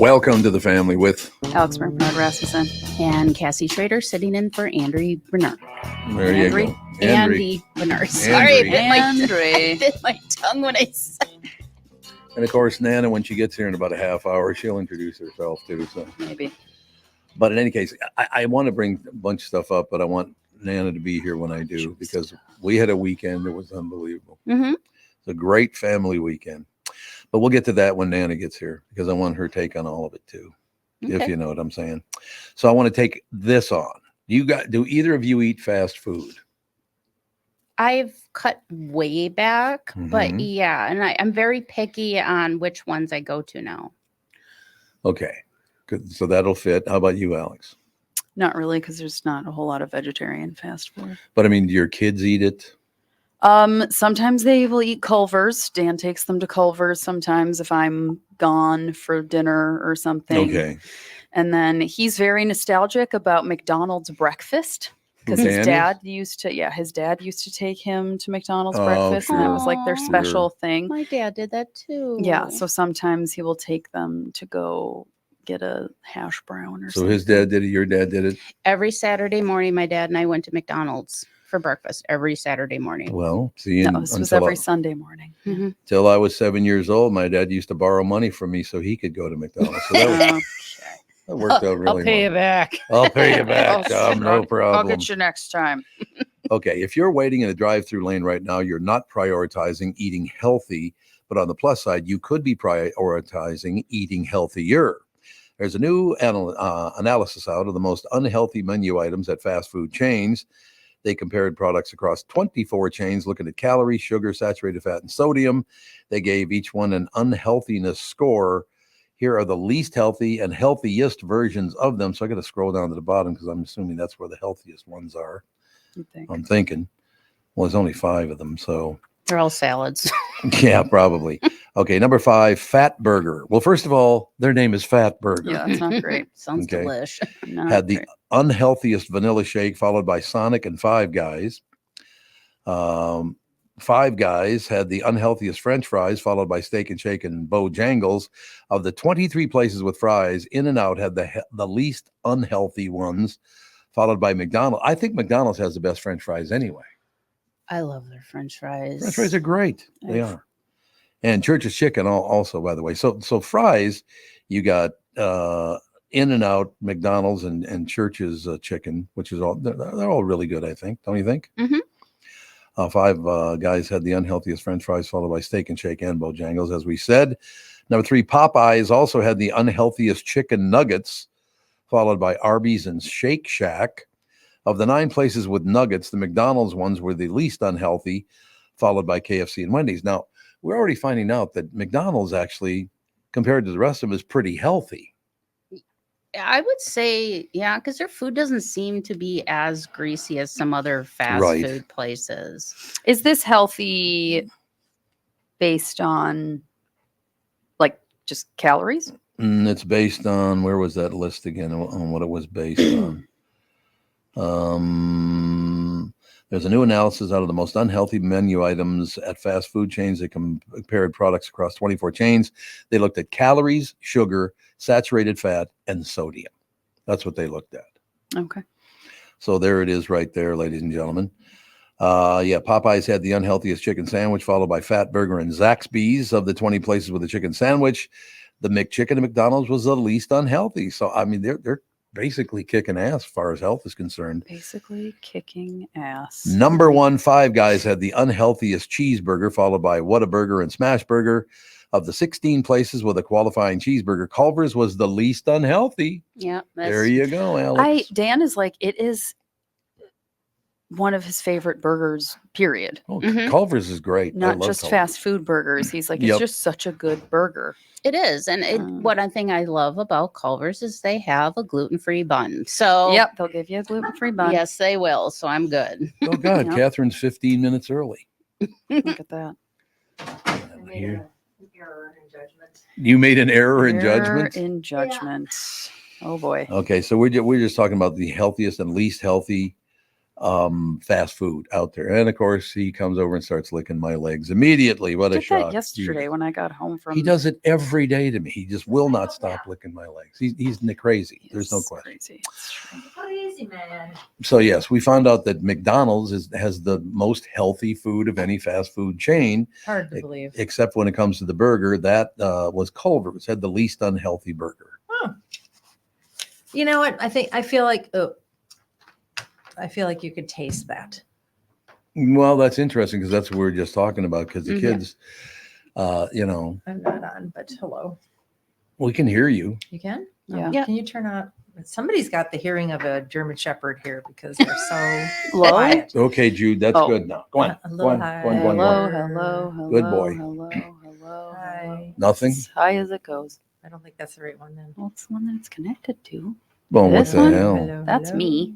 Welcome to the family with Alex Bernard Rasmussen. And Cassie Schrader sitting in for Andrew Bernard. there you go. Andy Bernard. Sorry, I Andre. bit my tongue when I said. And of course, Nana, when she gets here in about a half hour, she'll introduce herself too. So Maybe. but in any case, I want to bring a bunch of stuff up, but I want Nana to be here when I do because we had a weekend that was unbelievable. Mm-hmm. It's a great family weekend. But we'll get to that when Nana gets here because I want her take on all of it too, if you know what I'm saying. So I want to take this on. Do either of you eat fast food? I've cut way back, but yeah, and I'm very picky on which ones I go to now. Okay, good. So that'll fit. How about you, Alex? Not really, because there's not a whole lot of vegetarian fast food. But I mean, do your kids eat it? Sometimes they will eat Culver's. Dan takes them to Culver's sometimes if I'm gone for dinner or something. Okay. And then he's very nostalgic about McDonald's breakfast because his dad used to take him to McDonald's breakfast, and that was like their special thing. My dad did that too. Yeah, so sometimes he will take them to go get a hash brown or something. So his dad did it, your dad did it? Every Saturday morning, my dad and I went to McDonald's for breakfast every Saturday morning. Well, see, no, this was every Sunday morning. Mm-hmm. Till I was 7 years old, my dad used to borrow money from me so he could go to McDonald's. So that worked out really well. I'll pay you back. I'll pay you back, Tom. No problem. I'll get you next time. Okay, if you're waiting in a drive-through lane right now, you're not prioritizing eating healthy, but on the plus side, you could be prioritizing eating healthier. There's a new analysis out of the most unhealthy menu items at fast food chains. They compared products across 24 chains, looking at calories, sugar, saturated fat, and sodium. They gave each one an unhealthiness score. Here are the least healthy and healthiest versions of them. So I got to scroll down to the bottom because I'm assuming that's where the healthiest ones are. I'm thinking. Well, there's only 5 of them, so. They're all salads. Yeah, probably. Okay, number 5, Fat Burger. Well, first of all, their name is Fat Burger. Yeah, that's not great. Sounds delish. Had the unhealthiest vanilla shake, followed by Sonic and Five Guys. Five Guys had the unhealthiest French fries, followed by Steak and Shake and Bojangles. Of the 23 places with fries, In-N-Out had the least unhealthy ones, followed by McDonald's. I think McDonald's has the best French fries anyway. I love their French fries. French fries are great. They are. And Church's Chicken also, by the way. So fries, you got In-N-Out, McDonald's, and Church's Chicken, which is they're all really good, I think. Don't you think? Mm-hmm. Five Guys had the unhealthiest French fries, followed by Steak and Shake and Bojangles, as we said. Number 3, Popeyes also had the unhealthiest chicken nuggets, followed by Arby's and Shake Shack. Of the 9 places with nuggets, the McDonald's ones were the least unhealthy, followed by KFC and Wendy's. Now, we're already finding out that McDonald's actually, compared to the rest of them, is pretty healthy. I would say, yeah, because their food doesn't seem to be as greasy as some other fast food places. Is this healthy based on, like, just calories? It's based on, where was that list again, on what it was based on? There's a new analysis out of the most unhealthy menu items at fast food chains. They compared products across 24 chains. They looked at calories, sugar, saturated fat, and sodium. That's what they looked at. Okay. So there it is right there, ladies and gentlemen. Popeyes had the unhealthiest chicken sandwich, followed by Fat Burger and Zaxby's. Of the 20 places with a chicken sandwich, the McChicken at McDonald's was the least unhealthy. So, I mean, they're basically kicking ass as far as health is concerned. Basically kicking ass. Number 1, Five Guys had the unhealthiest cheeseburger, followed by Whataburger and Smashburger. Of the 16 places with a qualifying cheeseburger, Culver's was the least unhealthy. Yeah. There you go, Alex. Dan is like, it is one of his favorite burgers, period. Oh, Culver's is great. Not just Culver's. Fast food burgers. He's like, it's just such a good burger. It is. And one thing I love about Culver's is they have a gluten-free bun. So yep, they'll give you a gluten-free bun. Yes, they will. So I'm good. Oh, God. Yep. Catherine's 15 minutes early. Look at that. Error in judgment. You made an error in judgment? In judgment. Oh, boy. Okay, so we're just talking about the healthiest and least healthy fast food out there. And of course, he comes over and starts licking my legs immediately. What I a did shock. that yesterday when I got home from. He does it every day to me. He just will not stop licking my legs. He's crazy. There's no It's question. crazy. It's true. Crazy man. So yes, we found out that McDonald's has the most healthy food of any fast food chain, Hard to believe. except when it comes to the burger. That was Culver's, had the least unhealthy burger. You know what? I feel like you could taste that. Well, that's interesting because that's what we were just talking about. Because the Mhm. kids, you know, I'm not on, but hello. we can hear you. You can? Yeah. Yeah. Can you turn out? Somebody's got the hearing of a German Shepherd here because they're so Low? quiet. Okay, Jude, that's Oh. good now. Go on. A Go little on. high. Go on. Go on. Go Hello, on. hello, hello. Good boy. Hello, hello. Hi. hello. Nothing? As high as it goes. I don't think that's the right one then. Well, it's the one that it's connected to. Well, what This the one? hell? Hello, That's hello. me.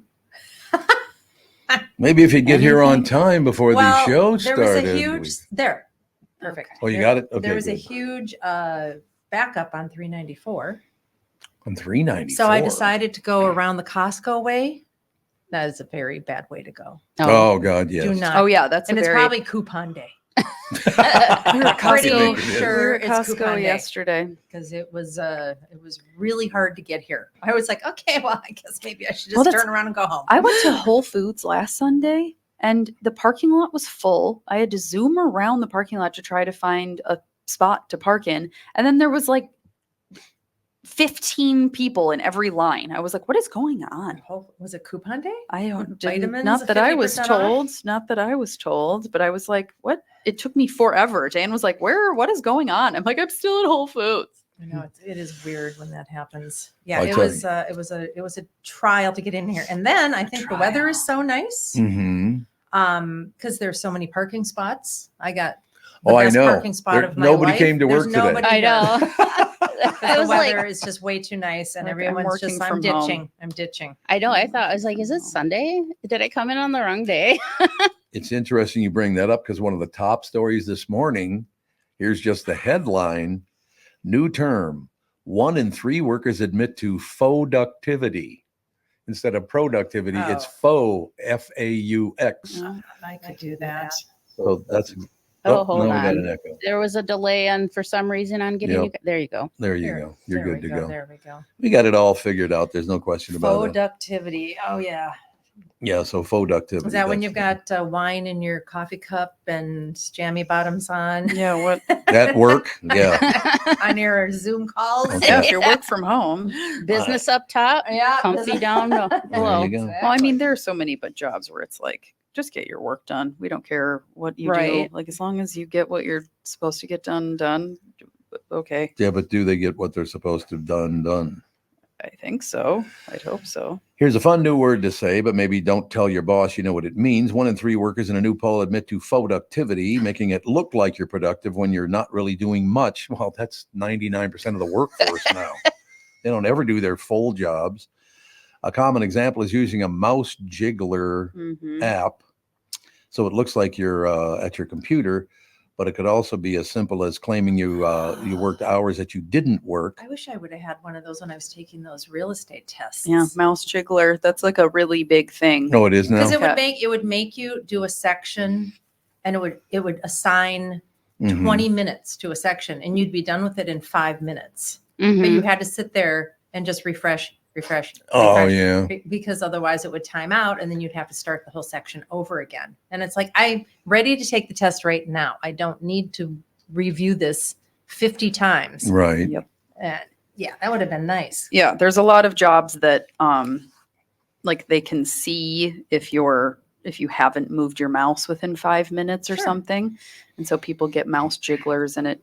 Maybe if you get here on Anything? time before the show there was started. a huge there. Perfect. Oh, you There- got it? Okay, there was a good. huge backup on 394. On 394. So I decided to go around the Costco way. That is a very bad way to go. Oh, God, yes. Do not. Oh yeah, that's and a it's very. probably coupon day We were at Pretty Costco. sure We were at it's Costco coupon day. yesterday. because it was really hard to get here. I was like, okay, well, I guess maybe I should just Well, that's- turn around and go home. I went to Whole Foods last Sunday and the parking lot was full. I had to zoom around the parking lot to try to find a spot to park in. And then there was like 15 people in every line. I was like, what is going on? Was it coupon day? I don't Vitamins, not that I was 50% off? told, not that I was told, but I was like, what? It took me forever. Dan was like, what is going on? I'm like, I'm still at Whole Foods. I know it is weird when that happens. Yeah, I it tell was a trial to get in here. And then I think the weather is so nice. Mm-hmm. Because there's so many parking spots. I got Oh, I best know. parking spot There- of my nobody life. came to There's work today. nobody I here. know. 'Cause I the was like, weather is just way too nice, and Like, I'm everyone's working just, I'm from home. ditching. I'm ditching. I know. I thought I was like, is it Sunday? Did I come in on the wrong day? It's interesting you bring that up because one of the top stories this morning, here's just the headline, new term, 1 in 3 workers admit to faux-ductivity. Instead of productivity, it's faux, F-A-U-X. Yeah. I could do that. So that's, Oh, hold now we got on. an echo. There was a delay on for some reason on getting Yep. you. There you go. There you There- go. You're there good we to go. There we go. We got it all figured out. There's no question about it. Productivity. Oh yeah. Yeah, so faux-ductivity. Is that when that's- you've got wine in your coffee cup and jammy bottoms on Yeah, what? that work? Yeah. on your Zoom calls? Okay. Yeah, if you work from home. Business up top, Yeah, comfy down below. you go. Well, I mean, there are so many but jobs where it's like, just get your work done. We don't care what you Right. do. Like as long as you get what you're supposed to get done. Okay. Yeah, but do they get what they're supposed to have done? I think so. I'd hope so. Here's a fun new word to say, but maybe don't tell your boss you know what it means. 1 in 3 workers in a new poll admit to faux-ductivity, making it look like you're productive when you're not really doing much. Well, that's 99% of the workforce now. They don't ever do their full jobs. A common example is using a mouse jiggler Mhm. app. So it looks like you're at your computer, but it could also be as simple as claiming you worked hours that you didn't work. I wish I would have had one of those when I was taking those real estate tests. Yeah, mouse jiggler. That's like a really big thing. No, it is now. Because Okay. it would make you do a section, and it would assign Mhm. 20 minutes to a section, and you'd be done with it in 5 minutes. But Mhm. you had to sit there and just refresh. Oh, refresh, yeah. because otherwise it would time out, and then you'd have to start the whole section over again. And it's like, I'm ready to take the test right now. I don't need to review this 50 times. Right. Yep. And yeah, that would have been nice. Yeah, there's a lot of jobs that like they can see if you haven't moved your mouse within 5 minutes or Sure. something. And so people get mouse jigglers and it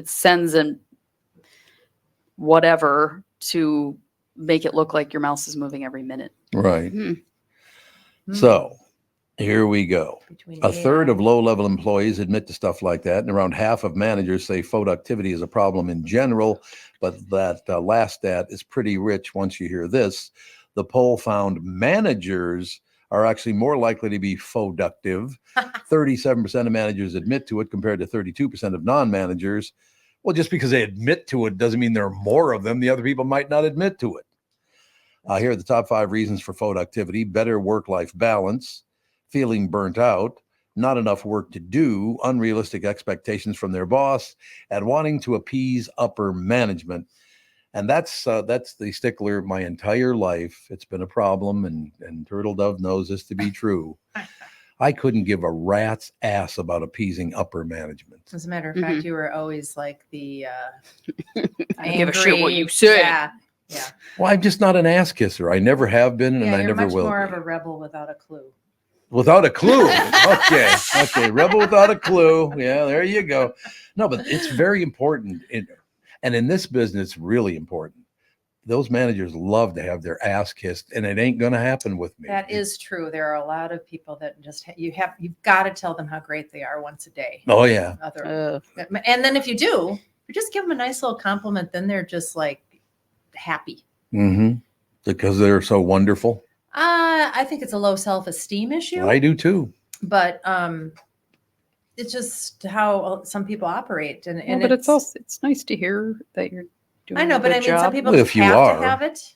sends an whatever to make it look like your mouse is moving every minute. Right. Hmm. So here we go. Between A third AI of low-level employees admit to stuff like that, and around half of managers say productivity is a problem in general. But that last stat is pretty rich once you hear this. The poll found managers are actually more likely to be faux-ductive. 37% of managers admit to it compared to 32% of non-managers. Well, just because they admit to it doesn't mean there are more of them. The other people might not admit to it. Here are the top 5 reasons for productivity: better work-life balance, feeling burnt out, not enough work to do, unrealistic expectations from their boss, and wanting to appease upper management. And that's the stickler my entire life. It's been a problem, and Turtle Dove knows this to be true. I couldn't give a rat's ass about appeasing upper management. As a matter of fact, you were always like the I give a shit what you say. Yeah. Well, I'm just not an ass kisser. I never have been, and I you're never much will more be. of a rebel without a clue. Without a clue. Okay. Rebel without a clue. Yeah, there you go. No, but it's very important. And in this business, really important. Those managers love to have their ass kissed, and it ain't going to happen with me. That is true. There are a lot of people that just you've got to tell them how great they are once a day. Oh, yeah. And then if you do, you just give them a nice little compliment, then they're just like happy. Mm-hmm. Because they're so wonderful. I think it's a low self-esteem issue. I do too. But it's just how some people operate, and but it's nice to hear that you're doing. I know, but I mean, some people Well, just have to have it.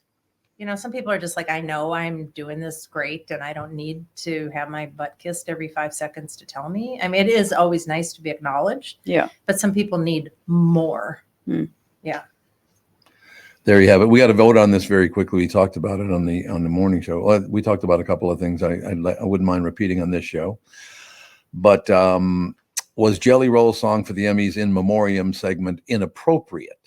You know, some people are just like, I know I'm doing this great, and I don't need to have my butt kissed every 5 seconds to tell me. I mean, it is always nice to be acknowledged. Yeah, but some people need more. Yeah. There you have it. We got to vote on this very quickly. We talked about it on the morning show. Well, we talked about a couple of things I wouldn't mind repeating on this show. But was Jelly Roll's song for the Emmys in memoriam segment inappropriate?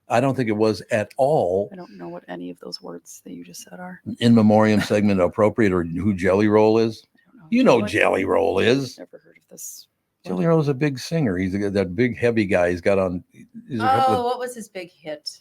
I don't think it was at all. I don't know what any of those words that you just said are. In memoriam segment appropriate, or who Jelly Roll is? I don't know. You know Jelly Roll is. Never heard of this. Jelly Roll's a big singer. He's that big heavy guy. He's got on. What was his big hit?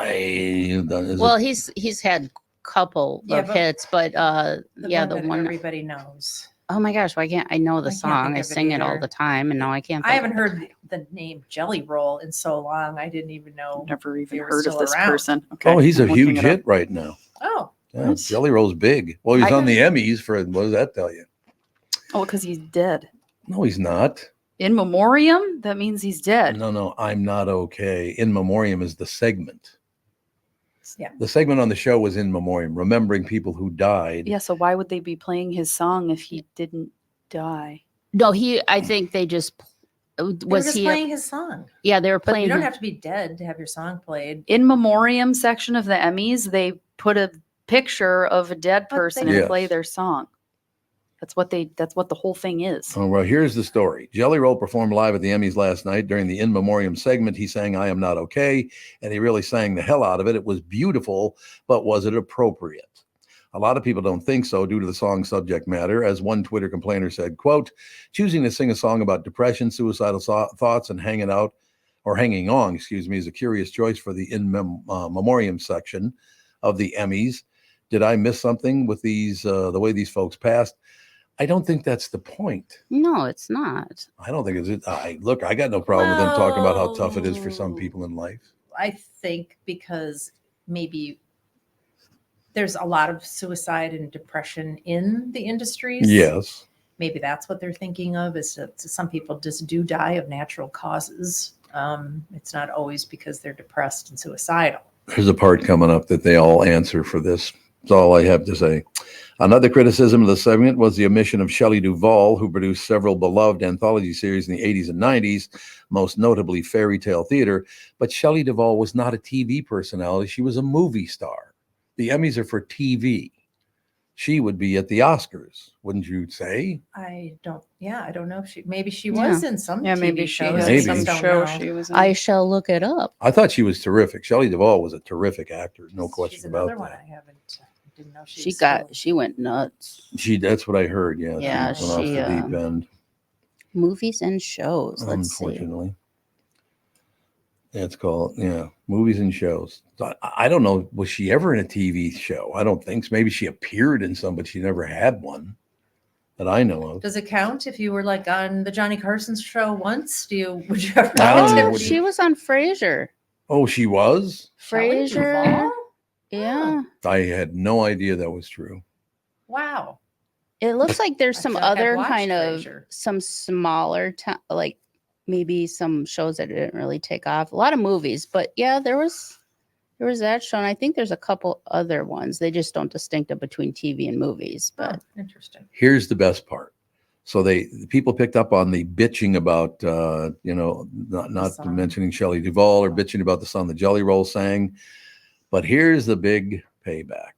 He's had couple of hits, but the one everybody knows. Oh my gosh, why can't I know the song? I sing it all the time, and now I can't. I haven't heard the name Jelly Roll in so long. I didn't even know. Never even heard of this person. Okay. Oh, he's a huge hit right now. Oh, yeah, Jelly Roll's big. Well, he's on the Emmys for, what does that tell you? Oh, because he's dead. No, he's not. In memoriam? That means he's dead. No, I'm not okay. In memoriam is the segment. Yeah. The segment on the show was in memoriam, remembering people who died. Yeah, so why would they be playing his song if he didn't die? No, I think they just playing his song. Yeah, they were playing. But you don't have to be dead to have your song played. In memoriam section of the Emmys, they put a picture of a dead person and play their song. That's what the whole thing is. Oh, well, here's the story. Jelly Roll performed live at the Emmys last night. During the in memoriam segment, he sang "I Am Not Okay," and he really sang the hell out of it. It was beautiful, but was it appropriate? A lot of people don't think so due to the song's subject matter. As one Twitter complainer said, quote, "Choosing to sing a song about depression, suicidal thoughts, and hanging on, is a curious choice for the in memoriam section of the Emmys. Did I miss something with these, the way these folks passed?" I don't think that's the point. No, it's not. I don't think it's. I got no problem with them talking about how tough it is for some people in life. I think because maybe there's a lot of suicide and depression in the industries. Yes. Maybe that's what they're thinking of, is that some people just do die of natural causes. It's not always because they're depressed and suicidal. There's a part coming up that they all answer for this. That's all I have to say. Another criticism of the segment was the omission of Shelley Duvall, who produced several beloved anthology series in the 80s and 90s, most notably Fairy Tale Theater. But Shelley Duvall was not a TV personality. She was a movie star. The Emmys are for TV. She would be at the Oscars, wouldn't you say? I don't know if she was in some maybe TV she shows. had some show she was in. I shall look it up. I thought she was terrific. Shelley Duvall was a terrific actor, no question about that. One I didn't know she went nuts. That's what I heard. Yeah. Yeah, she went off the deep end. Movies and shows. Let's Unfortunately. See. It's called movies and shows. I don't know. Was she ever in a TV show? I don't think so. Maybe she appeared in some, but she never had one that I know of. Does it count if you were like on the Johnny Carson show once? Would you ever? She was on Frasier. Oh, she was? Frasier. Yeah. I had no idea that was true. Wow. It looks like there's some other kind of Frasier. Some smaller maybe some shows that didn't really take off. A lot of movies, but yeah, there was There was that show, and I think there's a couple other ones. They just don't distinct it between TV and movies. But Oh, interesting. Here's the best part. So the people picked up on the bitching about, not song. mentioning Shelley Duvall or bitching about the song the Jelly Roll sang. But here's the big payback.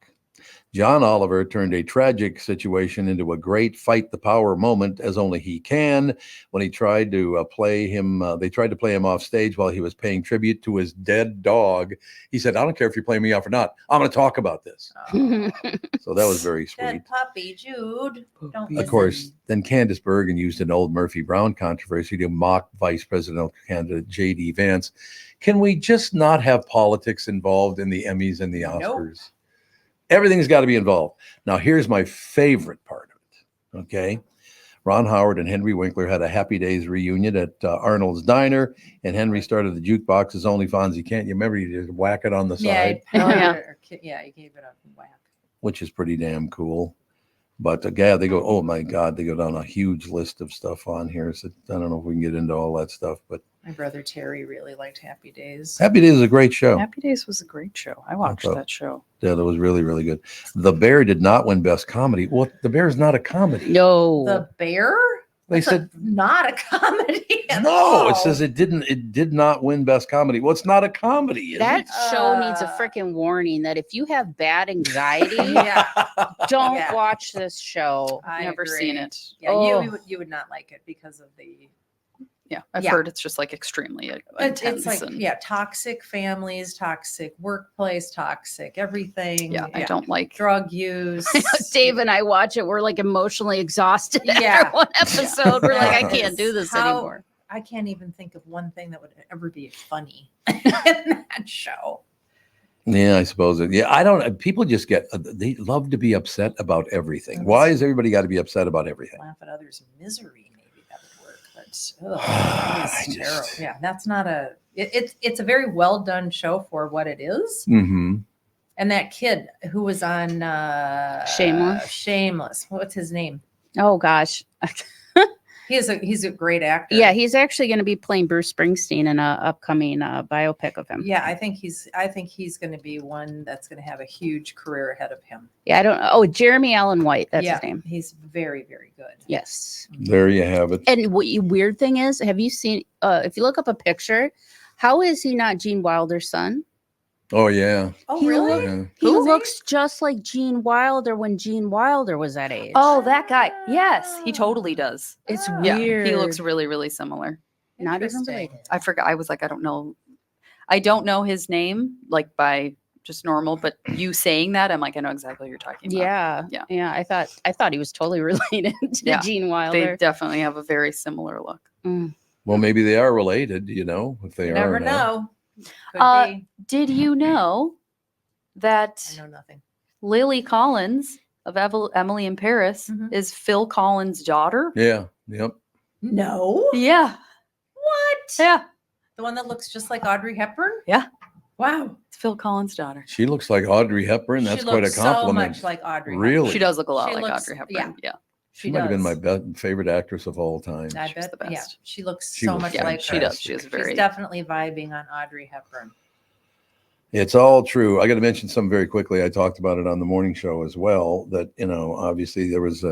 John Oliver turned a tragic situation into a great fight the power moment as only he can when he tried to play him. They tried to play him off stage while he was paying tribute to his dead dog. He said, I don't care if you play me off or not. I'm going to talk about this. Oh, So that was very sweet. dead puppy Jude. Don't Of listen. course, then Candace Bergen used an old Murphy Brown controversy to mock vice presidential candidate J.D. Vance. Can we just not have politics involved in the Emmys and the Oscars? Nope. Everything's got to be involved. Now, here's my favorite part of it. Okay. Ron Howard and Henry Winkler had a Happy Days reunion at Arnold's Diner, and Henry started the jukebox as only Fonzie can. You remember you just whack it on the side, Yeah, Oh, yeah. yeah, he gave it a whack. which is pretty damn cool. But yeah, they go, oh my God, they go down a huge list of stuff on here. So I don't know if we can get into all that stuff, but My brother Terry really liked Happy Days. Happy Days is a great show. Happy Days was a great show. I watched thought- that show. Yeah, that was really, really good. The Bear did not win Best Comedy. Well, The Bear is not a comedy. no. The Bear? They That's said not a comedy. at no. all. It says it did not win Best Comedy. Well, it's not a comedy. Is that it? show needs a Uh, freaking warning that if you have bad anxiety, Yeah, don't Yeah. watch this show. I Never agree. seen it. Yeah, Oh. you would not like it because of the. Yeah, I've Yeah. heard it's just like extremely intense. It's like and, toxic families, toxic workplace, toxic everything. yeah, I don't like. drug use. Dave and I watch it. We're like emotionally exhausted Yeah. after one episode. We're like, I That can't is do this how- anymore. I can't even think of one thing that would ever be funny in that show. Yeah, I suppose. Yeah, I don't. People just get. They love to be upset about everything. Why is everybody got to be upset about everything? Laugh at others' misery, maybe that would work. But I that is just- terrible. Yeah, that's not a. It's a very well done show for what it is. Mm-hmm. And that kid who was on Shameless? Shameless. What's his name? Oh gosh. He's a great actor. Yeah, he's actually going to be playing Bruce Springsteen in a upcoming biopic of him. Yeah, I think he's going to be one that's going to have a huge career ahead of him. Yeah, I don't. Oh, Jeremy Allen White. That's yeah, his name. He's very, very good. Yes. There you have it. And weird thing is, have you seen? If you look up a picture, how is he not Gene Wilder's son? Oh yeah. Oh, He really? Yeah. He Who? looks just like Gene Wilder when Gene Wilder was that age. Oh, that guy. Yes, he totally does. it's Ah. Yeah, weird. he looks really, really similar. not even Interesting. related. I forgot. I was like, I don't know. I don't know his name, like by just normal, but you saying that, I'm like, I know exactly what you're talking about. Yeah, Yeah. I thought he was totally related to Yeah. Gene They Wilder. definitely have a very similar look. Mm. Well, maybe they are related. If they You are. never or not. know. Could Uh, be. Did you know that I know nothing. Lily Collins of Emily in Paris Mhm. is Phil Collins' daughter? Yeah. Yep. No. Yeah. What? Yeah. The one that looks just like Audrey Hepburn? Yeah. Wow. It's Phil Collins' daughter. She looks like Audrey Hepburn. That's She quite a looks compliment. so much like Audrey. Really? Hepburn. She does look a lot She like looks- Audrey Hepburn. yeah. Yeah. She might have been my does. favorite actress of all time. I She's bet. the Yeah. best. She looks She so was much Yeah, like she her. does. She is very. She's definitely vibing on Audrey Hepburn. It's all true. I got to mention something very quickly. I talked about it on the morning show as well. That obviously there was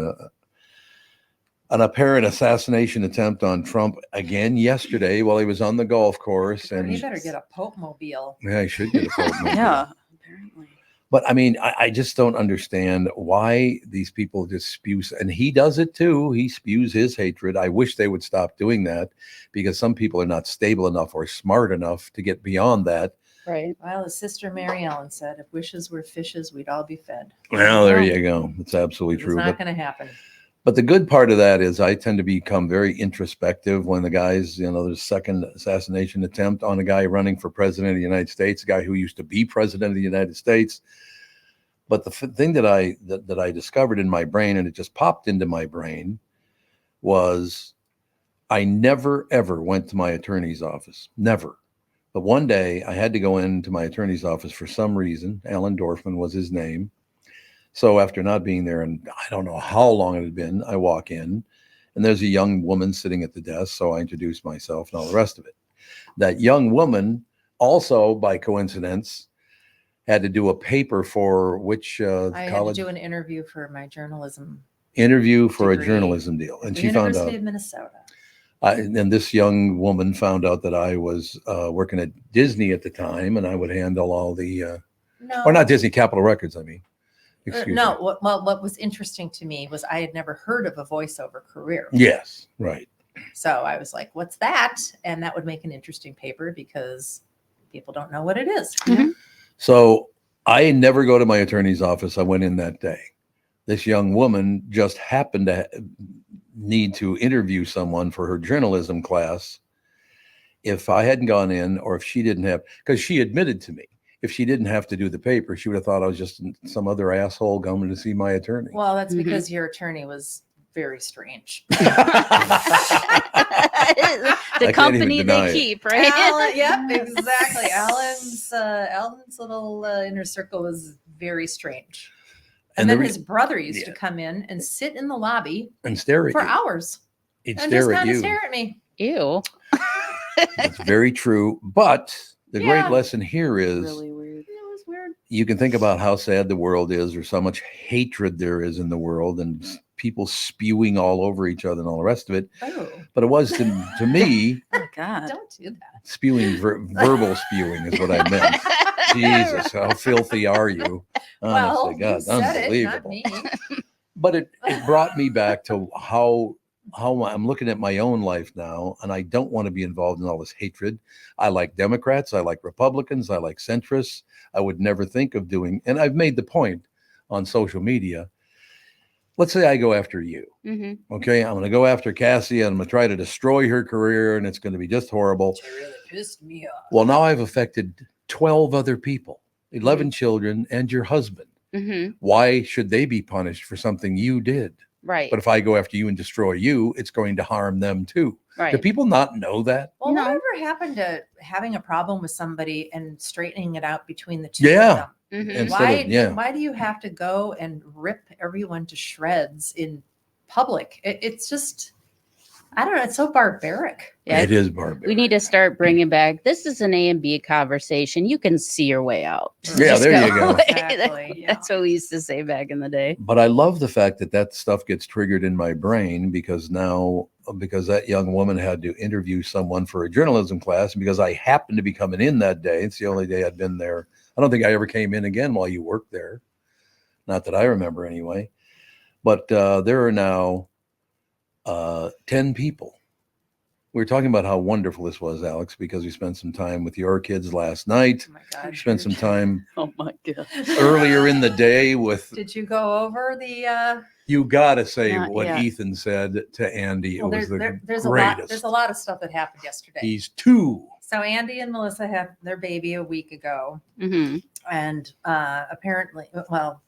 an apparent assassination attempt on Trump again yesterday while he was on the golf course, and You better get a Pope mobile. yeah, he should get a Pope mobile. Yeah. Apparently. But I mean, I just don't understand why these people just spew, and he does it too. He spews his hatred. I wish they would stop doing that because some people are not stable enough or smart enough to get beyond that. Right. Well, as Sister Mary Ellen said, if wishes were fishes, we'd all be fed. Well, there you go. It's absolutely It's true. not But, going to happen. but the good part of that is I tend to become very introspective when the guys, there's second assassination attempt on a guy running for president of the United States, a guy who used to be president of the United States. But the thing that I discovered in my brain, and it just popped into my brain, was I never, ever went to my attorney's office. Never. But one day I had to go into my attorney's office for some reason. Alan Dorfman was his name. So after not being there, and I don't know how long it had been, I walk in and there's a young woman sitting at the desk. So I introduced myself and all the rest of it. That young woman also, by coincidence, had to do a paper for which I had to college do an interview for my journalism. interview for a degree journalism deal, and at the she found University out. of Minnesota. And this young woman found out that I was working at Disney at the time, and I would handle all the, No, or not Disney, Capitol Records. I mean, excuse no. me. What was interesting to me was I had never heard of a voiceover career. Yes, right. So I was like, "What's that?" And that would make an interesting paper because people don't know what it is. So I never go to my attorney's office. I went in that day. This young woman just happened to need to interview someone for her journalism class. If I hadn't gone in, or if she didn't have, because she admitted to me, if she didn't have to do the paper, she would have thought I was just some other asshole coming to see my attorney. Well, that's Mhm. because your attorney was very strange. The can't company even deny they it. keep, right? Alan, yep, exactly. Alan's little inner circle was very strange. And the then re- his brother used yeah. to come in and sit in the lobby and stare at for you. hours He'd and just stare at kind of you. stare at me. Ew. That's very true. But the Yeah. great lesson here is Really weird. It was weird. you can think about how sad the world is, or so much hatred there is in the world, and people spewing all over each other and all the rest of it. Oh, But it was to me, Oh God. don't do that. spewing, verbal spewing is what I meant. Jesus, how filthy are you? Honestly, You God, said it, not unbelievable. me. But it brought me back to how I'm looking at my own life now, and I don't want to be involved in all this hatred. I like Democrats, I like Republicans, I like centrists. I would never think of doing, and I've made the point on social media. Let's say I go after you. Mm-hmm. Okay, I'm going to go after Cassie, and I'm going to try to destroy her career, and it's going to be just horrible. It really pissed me off. Well, now I've affected 12 other people, 11 children, and your husband. Mm-hmm. Why should they be punished for something you did? Right. But if I go after you and destroy you, it's going to harm them too. Right. Do people not know that? Well, No. whatever happened to having a problem with somebody and straightening it out between the two Yeah. of them? Mhm. Instead of- yeah. Why do you have to go and rip everyone to shreds in public? It's just, I don't know. It's so barbaric. Yeah. It is barbaric. We need to start bringing back. This is an A and B conversation. You can see your way out. Yeah, Just there you go. Exactly. That's what we used to say back in the day. But I love the fact that that stuff gets triggered in my brain because that young woman had to interview someone for a journalism class, and because I happened to be coming in that day, it's the only day I'd been there. I don't think I ever came in again while you worked there. Not that I remember anyway. But there are now 10 people. We were talking about how wonderful this was, Alex, because we spent some time with your kids last night. Oh my gosh. Spent some time Oh my God. earlier in the day with, Did you go over the? you got to say Not what yet. Ethan said to Andy. Well, it was the there's greatest. a lot of stuff that happened yesterday. He's two. So Andy and Melissa had their baby a week ago, Mm-hmm. and apparently, well,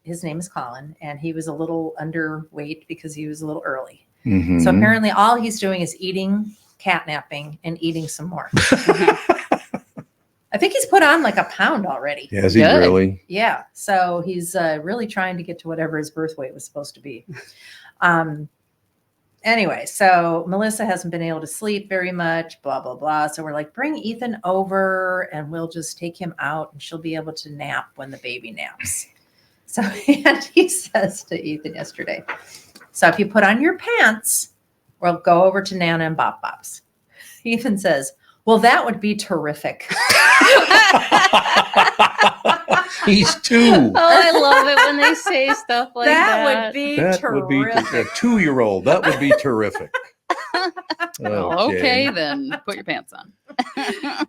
his name is Colin, and he was a little underweight because he was a little early. So Mhm. apparently, all he's doing is eating, catnapping, and eating some more. I think he's put on like a pound already. Has he Good. really? Yeah. So he's really trying to get to whatever his birth weight was supposed to be. Anyway, so Melissa hasn't been able to sleep very much, blah, blah, blah. So we're like, bring Ethan over and we'll just take him out and she'll be able to nap when the baby naps. So Andy says to Ethan yesterday, so if you put on your pants, we'll go over to Nana and Bop Bop's. Ethan says, well, that would be terrific. He's two. Oh, I love it when they say stuff like that. That would be That terrific. would be a 2-year-old. That would be terrific. Well, okay, then put your pants on.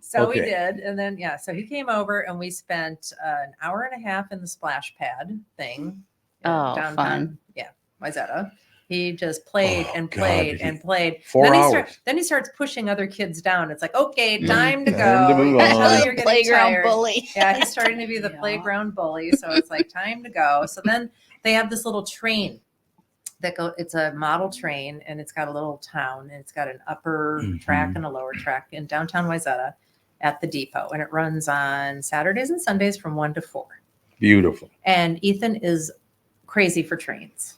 So we Okay. did. And then, yeah, so he came over and we spent an hour and a half in the splash pad thing. Oh, fun. Yeah, Wayzata. He just played Oh, and God, played did he- and played. 4 then hours. Then he starts pushing other kids down. It's like, okay, Mm. time to go. Time to move You can tell on. you're getting Playground tired. bully. Yeah, he's starting to be the Yeah. playground bully. So it's like time to go. So then they have this little train it's a model train and it's got a little town and it's got an upper track Mhm. and a lower track in downtown Wayzata at the depot. And it runs on Saturdays and Sundays from 1 to 4. Beautiful. And Ethan is crazy for trains.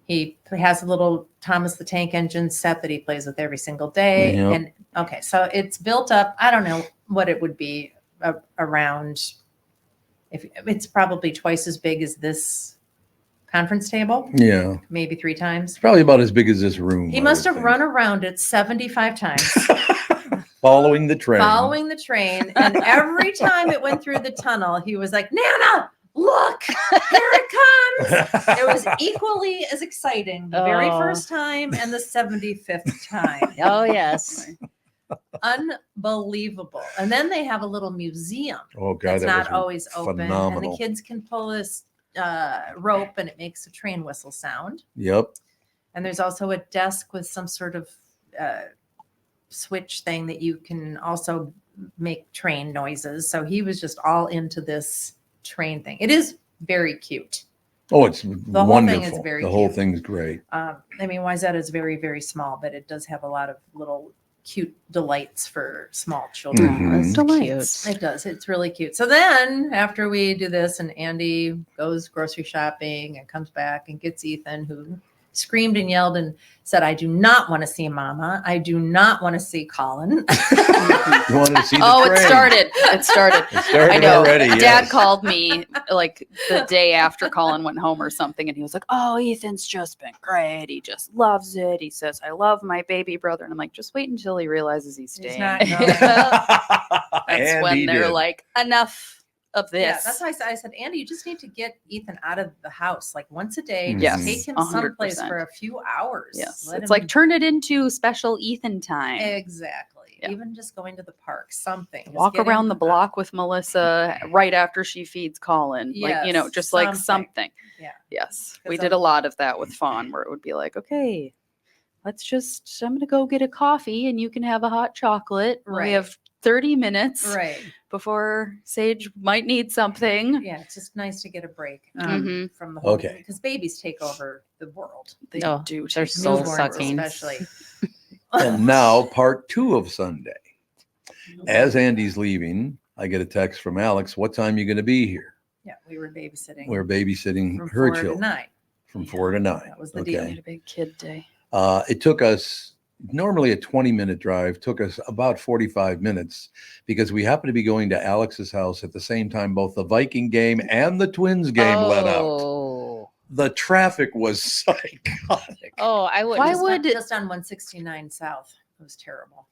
He has a little Thomas the Tank Engine set that he plays with every single day. Yep. And okay, so it's built up. I don't know what it would be around if it's probably twice as big as this conference table, Yeah. maybe 3 times. It's probably about as big as this room. He I must would have think. run around it 75 times. Following the train. Following the train, and every time it went through the tunnel, he was like, "Nana, look, here it comes!" It was equally as exciting the very Oh. first time and the 75th time. Oh, yes. Unbelievable. And then they have a little museum Oh God, that's that not was always open, and phenomenal. the kids can pull this rope, and it makes a train whistle sound. Yep. And there's also a desk with some sort of switch thing that you can also make train noises. So he was just all into this train thing. It is very cute. Oh, it's whole wonderful. thing is very the whole cute. thing's great. I mean, Wayzata is very, very small, but it does have a lot of little cute delights for small children. Mhm. That's Delights. cute. It does. It's really cute. So then after we do this and Andy goes grocery shopping and comes back and gets Ethan, who screamed and yelled and said, "I do not want to see Mama. I do not want to see Colin." You wanted to see the Oh, train. it started. It started. It started I know. already. Dad yes. called me like the day after Colin went home or something, and he was like, "Oh, Ethan's just been great. He just loves it. He says, I love my baby brother." And I'm like, just wait until he realizes he's He's staying. not going. That's And when he they're did. like, enough of this. Yeah, that's why I said, Andy, you just need to get Ethan out of the house like once a day. Just Yes, take him 100%. someplace for a few hours. Yes. Let It's him- like turn it into special Ethan time. exactly. Yeah. Even just going to the park, something. Just Walk get around him the out. block with Melissa right after she feeds Colin. Like, Yes, just like something. something. Yeah. Yes. We 'Cause did a lot of that with Fawn where it would be like, okay, I'm going to go get a coffee and you can have a hot chocolate. Right. We have 30 minutes Right. before Sage might need something. Yeah, it's just nice to get a break Mhm. from the whole Okay. because babies take over the world. They Oh, do. they're take soul over, Newborns sucking. especially. And now part 2 of Sunday. As Andy's leaving, I get a text from Alex. What time are you going to be here? Yeah, we were babysitting. We're babysitting from her 4 to children 9. from 4 to 9. That was the We deal. had a big kid day. It took us normally a 20-minute drive, took us about 45 minutes because we happened to be going to Alex's house at the same time both the Viking game and the Twins game let out. Oh. The traffic was psychotic. Oh, I would. Why Just would- just on 169 South? It was terrible.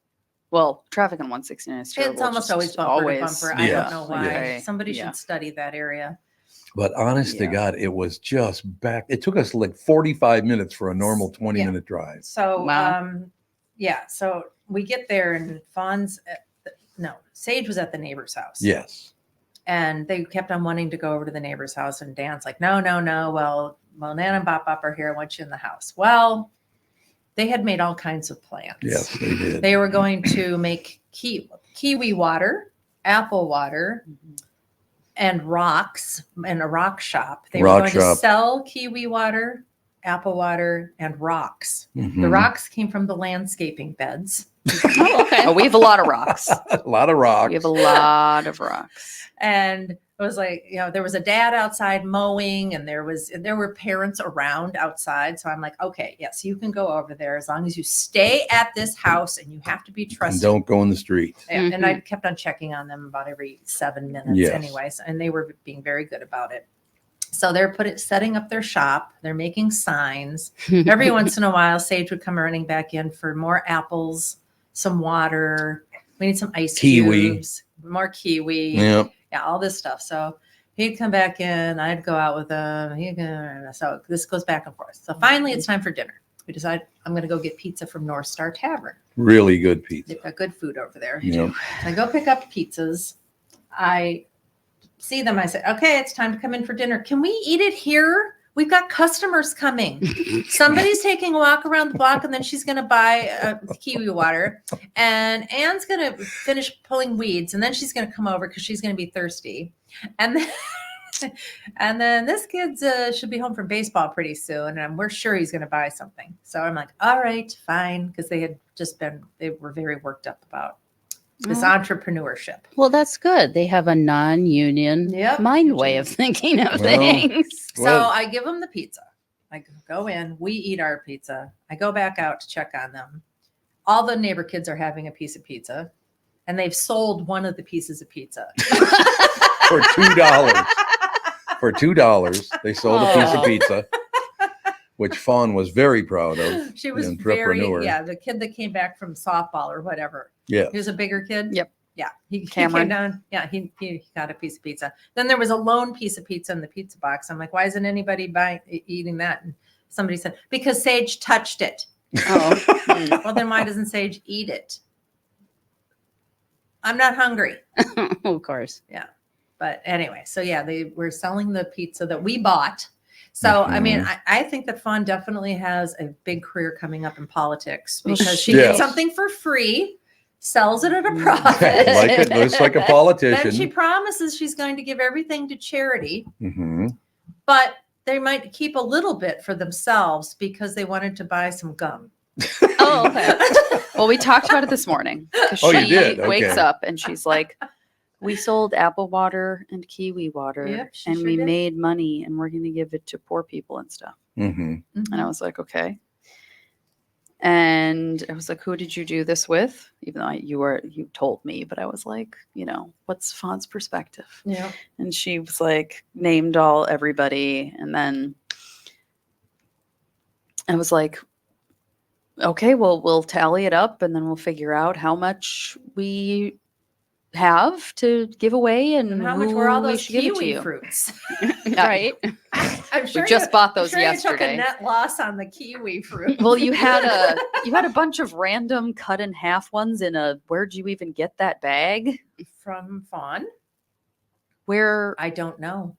Well, traffic on 169 is terrible. It's almost just always bumper to bumper. I Yeah. don't know why. Okay. Somebody Yeah. should study that area. But honest to Yeah. God, it was just back. It took us like 45 minutes for a normal 20-minute drive. So, Wow. yeah. So we get there, and Sage was at the neighbor's house. Yes. And they kept on wanting to go over to the neighbor's house, and Dan's like, no. Well, Nana and Bop Bop are here. I want you in the house. Well, they had made all kinds of plans. Yes, they did. They were going to make kiwi water, apple water, and rocks in a rock shop. They Rock were going shop. to sell kiwi water, apple water, and rocks. The Mhm. rocks came from the landscaping beds. Oh, okay. Oh, we have a lot of rocks. A lot of rocks. We have a lot of rocks. And it was like, there was a dad outside mowing, and there were parents around outside. So I'm like, okay, yes, you can go over there as long as you stay at this house, and you have to be And trusted. don't go in the street. Yeah, and I kept on checking on them about every 7 minutes Yes. anyways, and they were being very good about it. So they're setting up their shop. They're making signs. Every once in a while, Sage would come running back in for more apples, some water. We need some ice Kiwi. cubes, more kiwi. Yeah. Yeah, all this stuff. So he'd come back in. I'd go out with him. So this goes back and forth. So finally, it's time for dinner. We decide I'm going to go get pizza from North Star Tavern. Really good pizza. They've got good food over there. Yeah. So I go pick up pizzas. I see them. I say, okay, it's time to come in for dinner. Can we eat it here? We've got customers coming. Somebody's taking a walk around the block, and then she's going to buy kiwi water. And Anne's going to finish pulling weeds, and then she's going to come over because she's going to be thirsty. And then this kid's should be home from baseball pretty soon, and we're sure he's going to buy something. So I'm like, all right, fine, because they were very worked up about this entrepreneurship. Well, that's good. They have a non-union Yep. mind way of thinking of Well, things. So Well- I give them the pizza. I go in, we eat our pizza. I go back out to check on them. All the neighbor kids are having a piece of pizza, and they've sold one of the pieces of pizza. for $2. For $2, they sold a piece of Oh. pizza, which Fawn was very proud of. She was the very, entrepreneur. yeah, the kid that came back from softball or whatever. Yeah. He was a bigger kid. Yep. Yeah. He Cameron. came down. Yeah. He got a piece of pizza. Then there was a lone piece of pizza in the pizza box. I'm like, why isn't anybody eating that? And somebody said, because Sage touched it. Oh. Well, then why doesn't Sage eat it? I'm not hungry. Of course. But anyway, so yeah, they were selling the pizza that we bought. So, I mean, Mhm. I think that Fawn definitely has a big career coming up in politics Well, because she Yeah. gets something for free, sells it at a Mm. profit. Looks like a Then she politician. promises she's going to give everything to charity, Hmm. but they might keep a little bit for themselves because they wanted to buy some gum. Oh, okay. Well, we talked about it this morning. 'Cause Oh, you she did? wakes Okay. up and she's like, we sold apple water and kiwi water Yep, she and sure we did. made money and we're going to give it to poor people and stuff. Hmm. And I was like, okay. And I was like, who did you do this with? Even though you told me, but I was like, what's Fawn's perspective? Yeah. And she was like, named everybody. And then I was like, okay, well, we'll tally it up and then we'll figure out how much we have to give away and how much were all who we those should give it to kiwi you. fruits? Right. I'm We just bought those You took yesterday. a net loss on the kiwi fruit. Well, you had a bunch of random cut in half ones in a. Where'd you even get that bag? From Fawn. Where I don't know.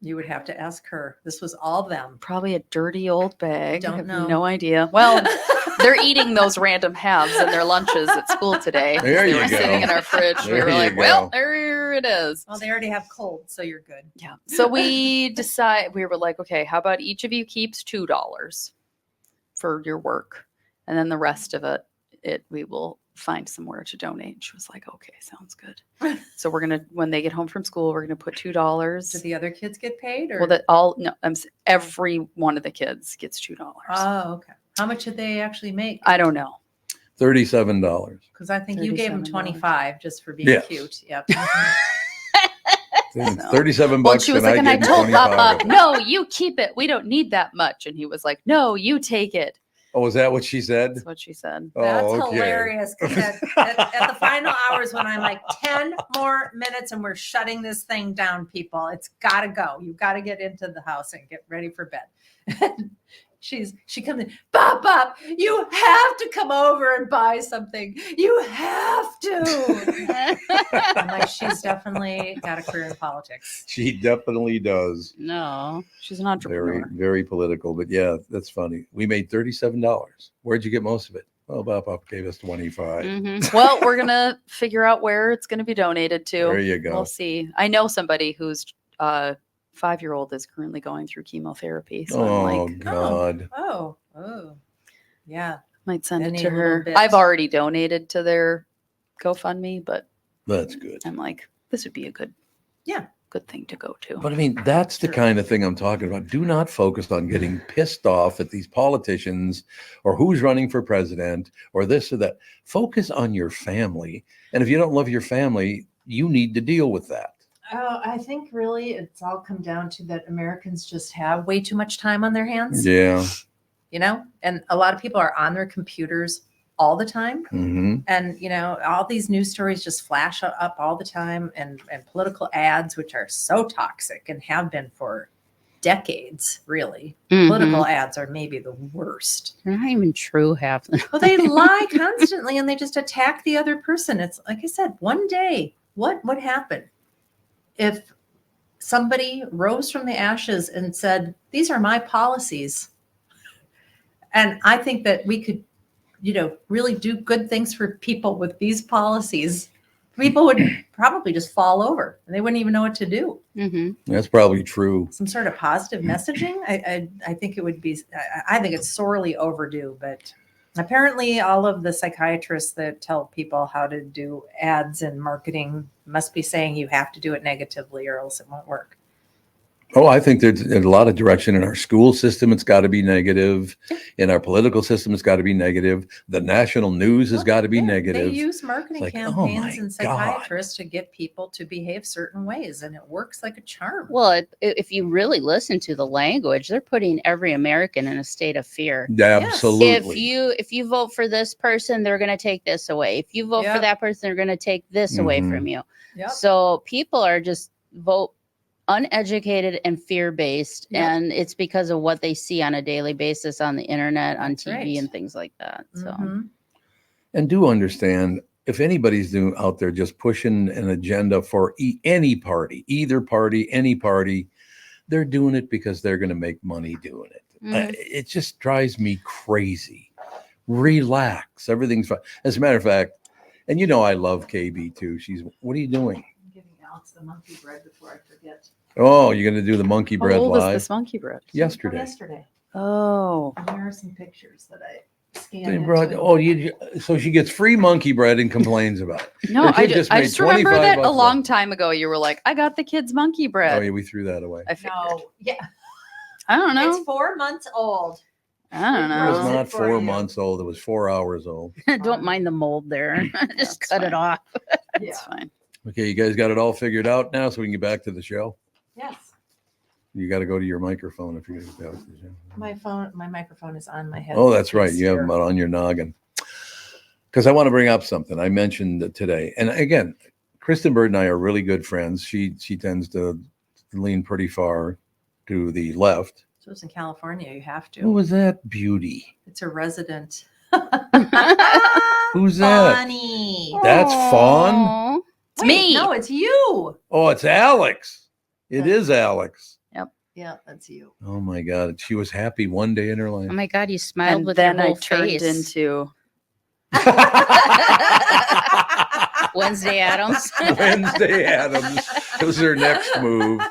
You would have to ask her. This was all them. probably a dirty old bag. Don't I have know. no idea. Well, they're eating those random halves in their lunches at school today. There they you were sitting go. in our fridge. We There were you like, go. well, there it is. Well, they already have cold, so you're good. Yeah. So we we were like, okay, how about each of you keeps $2 for your work, and then the rest of it we will find somewhere to donate. She was like, okay, sounds good. So we're gonna, when they get home from school, we're gonna put Do $2. the other kids get paid? Or? Well, that all no, every one of the kids gets $2. Oh, okay. How much did they actually make? I don't know. $37. Because I think you gave them $37. 25 just for being Yeah. cute. Yep. 37 Well, bucks. she was and like, and I gave you told 25 Papa, of it. no, you keep it. We don't need that much. And he was like, no, you take it. Oh, was that what she said? That's what she said. That's Oh, okay. hilarious. 'Cause at the final hours when I'm like 10 more minutes and we're shutting this thing down, people, it's got to go. You got to get into the house and get ready for bed. She comes in, Bob, you have to come over and buy something. You have to. I'm like, she's definitely got a career in politics. She definitely does. No. She's an entrepreneur. Very, very political. But yeah, that's funny. We made $37. Where'd you get most of it? Well, Bob gave us 25. Mhm. Well, we're going to figure out where it's going to be donated to. There you go. We'll see. I know somebody whose 5-year-old is currently going through chemotherapy. So Oh, I'm like, God. Oh, yeah. might send Any it to little her. bit. I've already donated to their GoFundMe, but That's good. I'm like, this would be a good thing to go to. But I mean, that's the Sure. kind of thing I'm talking about. Do not focus on getting pissed off at these politicians or who's running for president or this or that. Focus on your family. And if you don't love your family, you need to deal with that. Oh, I think really it's all come down to that Americans just have way too much time on their hands, Yeah. and a lot of people are on their computers all the time. Hmm. And, all these news stories just flash up all the time and political ads, which are so toxic and have been for decades, really. Mhm. Political ads are maybe the worst. They're not even true half. Well, they lie constantly and they just attack the other person. It's like I said, one day, what would happen if somebody rose from the ashes and said, these are my policies? And I think that we could, really do good things for people with these policies. People would probably just fall over and they wouldn't even know what to do. Mm-hmm. That's probably true. Some sort of positive messaging. I think it would be, I think it's sorely overdue, but apparently all of the psychiatrists that tell people how to do ads and marketing must be saying you have to do it negatively or else it won't work. Oh, I think there's a lot of direction in our school system. It's got to be negative. In our political system, it's got to be negative. The national news has got to be Yeah, negative. They use marketing like, oh campaigns my and God. psychiatrists to get people to behave certain ways, and it works like a charm. Well, if you really listen to the language, they're putting every American in a state of fear. Absolutely. If you vote for this person, they're going to take this away. If you vote for Yep. that person, they're going to take this away Mhm. from you. Yep. So people are just vote uneducated and fear-based, Yep. and it's because of what they see on a daily basis on the internet, on That's TV, right. and things like that. So Mhm. And do understand, if anybody's out there just pushing an agenda for any party, either party, any party, they're doing it because they're going to make money doing it. Mhm. It just drives me crazy. Relax. Everything's fine. As a matter of fact, and you know I love KB too. What are you doing? I'm giving Alex the monkey bread before I forget. Oh, you're going to do the monkey How bread old is live this monkey bread? yesterday. Yesterday. Oh, And here are some pictures that I They scanned. brought, so she gets free monkey bread and complains about it. no, Her I kid just, made remember 25 that a bucks long off. time ago you were like, I got the kids monkey Oh bread. yeah, we threw that away. I figured. No, yeah, I don't know. it's 4 months old. I don't It know. was Froze it not for 4 you. months old. It was 4 hours old. don't mind the mold there. Just That's cut it fine. off. It's fine. Okay, you guys got it all figured out now, so we can get back to the show. Yes. You got to go to your microphone if you're going to get back to the show. My microphone is on my head. Oh, that's right. You have them on your noggin. Because I want to bring up something I mentioned today. And again, Kristen Bird and I are really good friends. She tends to lean pretty far to the left. So it's in California. You have to. Who was that beauty? It's a resident. Who's that? Funny. That's Fawn? Aw. It's me. No, it's you. Oh, it's Alex. It is Alex. Yeah, that's you. Oh my God. She was happy one day in her life. Oh my God, you smiled And with then your I whole turned face. into Wednesday Adams. Wednesday Adams. It was her next move.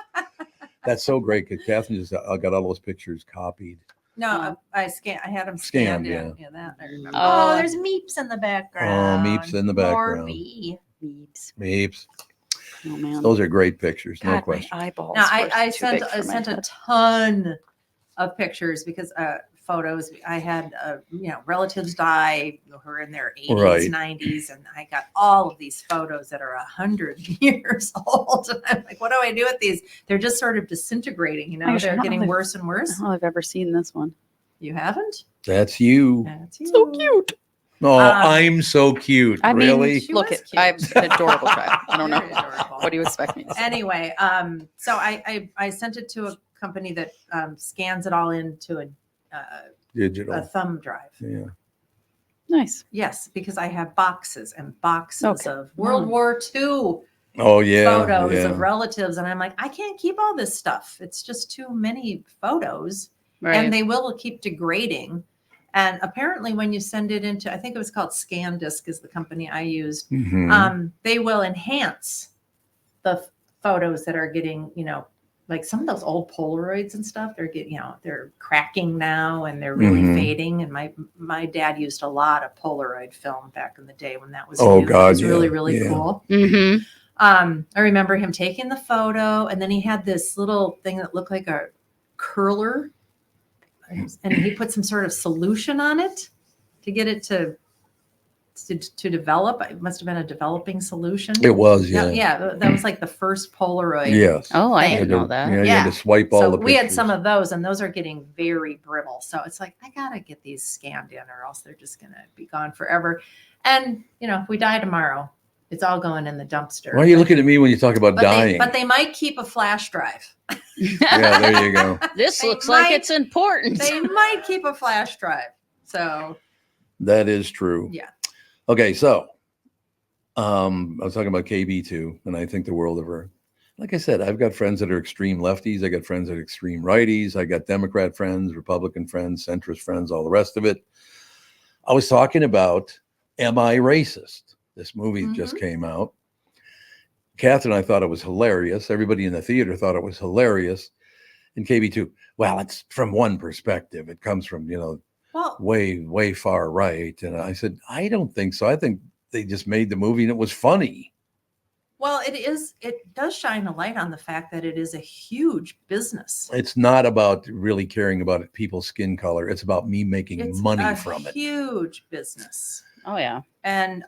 That's so great because Catherine just got all those pictures copied. No, I had them Scanned, scanned in. yeah. Yeah, that I remember. Oh. Oh, there's Meeps in the background. Meeps in the More background. bee. Meeps. Meeps. Oh man. Those are great pictures. No God, my question. eyeballs. Now were I too sent big for my a head. ton of pictures because photos. I had relatives die who are in their 80s, Right. 90s, and I got all of these photos that are 100 years old. And I'm like, what do I do with these? They're just sort of disintegrating. Gosh, I They're don't getting know if- worse and I worse. don't know if I've ever seen this one. You haven't? That's you. That's you. So cute. Oh, Um, I'm so cute. I mean, really? She look, was it. I'm cute. an adorable child. I don't know. Very adorable. What do you expect me to say? Anyway, so I sent it to a company that scans it all into a Digital. thumb drive. Yeah. Nice. Yes, because I have boxes and boxes Okay. of World War II Oh yeah. photos yeah. of relatives, and I'm like, I can't keep all this stuff. It's just too many photos, Right. and they will keep degrading. And apparently, when you send it into, I think it was called ScanDisk, is the company I used. Mhm. They will enhance the photos that are getting, like some of those old Polaroids and stuff. They're getting, they're cracking now and they're really Mhm. fading. And my dad used a lot of Polaroid film back in the day when that was Oh, new. God, It was really, yeah, really yeah. cool. hmm I remember him taking the photo, and then he had this little thing that looked like a curler, and he put some sort of solution on it to get it to develop. It must have been a developing solution. It was, Yeah, yeah. that was like the first Polaroid. Yes. Oh, I You didn't You had know to- that. Yeah, you Yeah. had to swipe all So the we had pictures. some of those, and those are getting very brittle. So it's like, I gotta get these scanned in, or else they're just gonna be gone forever. And if we die tomorrow, it's all going in the dumpster. Why are you looking at me when you talk about dying? But they might keep a flash drive. Yeah, there you go. This They looks like might- it's important. They might keep a flash drive. So That is true. Yeah. Okay, so I was talking about KB2, and I think the world of her. Like I said, I've got friends that are extreme lefties. I got friends that are extreme righties. I got Democrat friends, Republican friends, centrist friends, all the rest of it. I was talking about Am I Racist? This movie that just came out. Catherine and I thought it was hilarious. Everybody in the theater thought it was hilarious. And KB2, well, it's from one perspective. It comes from, well, way far right. And I said, I don't think so. I think they just made the movie and it was funny. Well, it does shine a light on the fact that it is a huge business. It's not about really caring about people's skin color. It's about me making It's money a from it. huge business. Oh yeah. And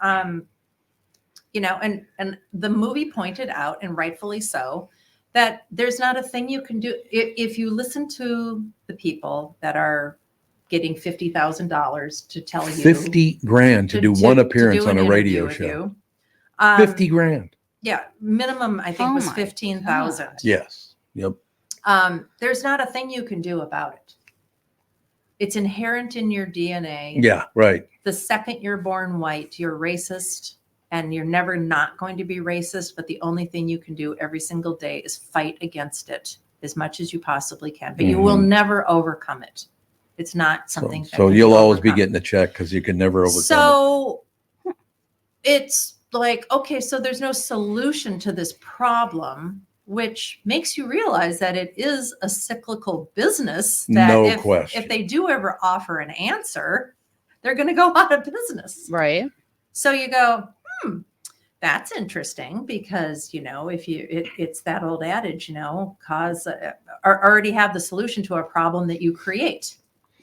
you know, and the movie pointed out, and rightfully so, that there's not a thing you can do if you listen to the people that are getting $50,000 to tell you 50 grand to do one appearance do on an a radio interview with show. you. 50 grand. Yeah, minimum I think Oh was my 15,000. God. Yes. Yep. There's not a thing you can do about it. It's inherent in your DNA. Yeah, right. The second you're born white, you're racist, and you're never not going to be racist. But the only thing you can do every single day is fight against it as much as you possibly can. But you will never overcome it. It's not something. that So can you'll be always be overcome. getting a check because you can never overcome it. So it's like, okay, so there's no solution to this problem, which makes you realize that it is a cyclical business. That No if, question. if they do ever offer an answer, they're going to go out of business. Right. So you go, that's interesting because, you know, if it's that old adage, you know, already have the solution to a problem that you create.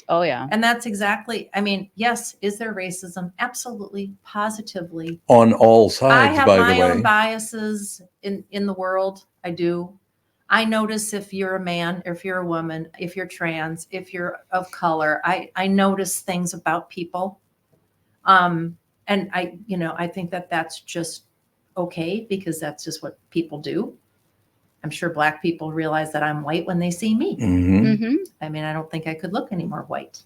Oh yeah. And that's exactly, I mean, yes, is there racism? Absolutely, positively. On all I sides, have by my the own way. biases in the world. I do. I notice if you're a man, if you're a woman, if you're trans, if you're of color, I notice things about people. And I think that that's just okay because that's just what people do. I'm sure Black people realize that I'm white when they see me. Mhm. Mm-hmm. I mean, I don't think I could look any more white.